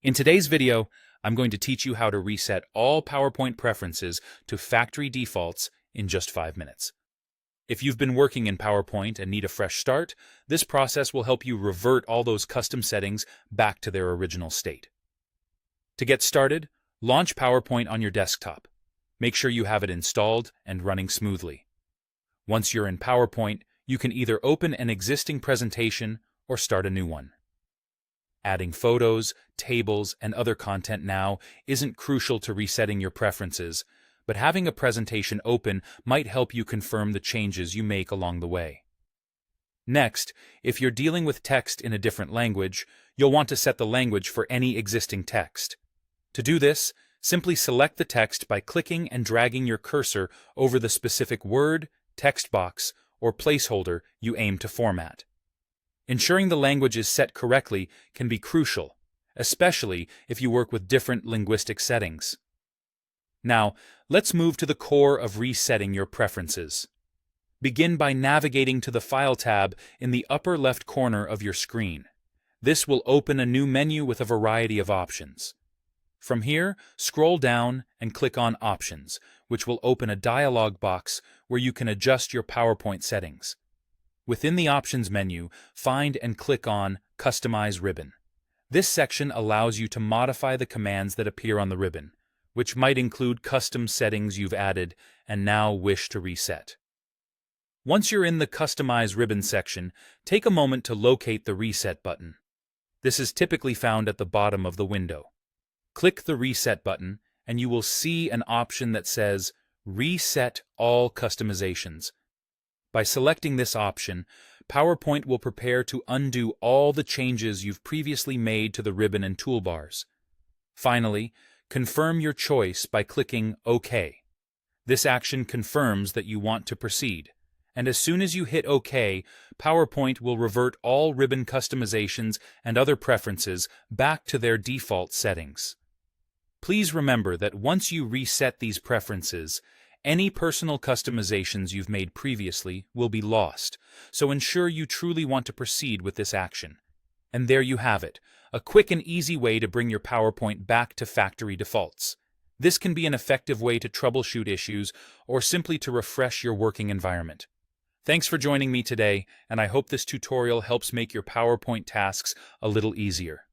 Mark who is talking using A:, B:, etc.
A: In today's video, I'm going to teach you how to reset all PowerPoint preferences to factory defaults in just 5 minutes. If you've been working in PowerPoint and need a fresh start, this process will help you revert all those custom settings back to their original state. To get started, launch PowerPoint on your desktop. Make sure you have it installed and running smoothly. Once you're in PowerPoint, you can either open an existing presentation or start a new one. Adding photos, tables, and other content now isn't crucial to resetting your preferences, but having a presentation open might help you confirm the changes you make along the way. Next, if you're dealing with text in a different language, you'll want to set the language for any existing text. To do this, simply select the text by clicking and dragging your cursor over the specific word, text box, or placeholder you aim to format. Ensuring the language is set correctly can be crucial, especially if you work with different linguistic settings. Now, let's move to the core of resetting your preferences. Begin by navigating to the File tab in the upper left corner of your screen. This will open a new menu with a variety of options. From here, scroll down and click on Options, which will open a dialog box where you can adjust your PowerPoint settings. Within the Options menu, find and click on Customize Ribbon. This section allows you to modify the commands that appear on the ribbon, which might include custom settings you've added and now wish to reset. Once you're in the Customize Ribbon section, take a moment to locate the Reset button. This is typically found at the bottom of the window. Click the Reset button, and you will see an option that says Reset All Customizations. By selecting this option, PowerPoint will prepare to undo all the changes you've previously made to the ribbon and toolbars. Finally, confirm your choice by clicking OK. This action confirms that you want to proceed, and as soon as you hit OK, PowerPoint will revert all ribbon customizations and other preferences back to their default settings. Please remember that once you reset these preferences, any personal customizations you've made previously will be lost, so ensure you truly want to proceed with this action. And there you have it, a quick and easy way to bring your PowerPoint back to factory defaults. This can be an effective way to troubleshoot issues or simply to refresh your working environment. Thanks for joining me today, and I hope this tutorial helps make your PowerPoint tasks a little easier.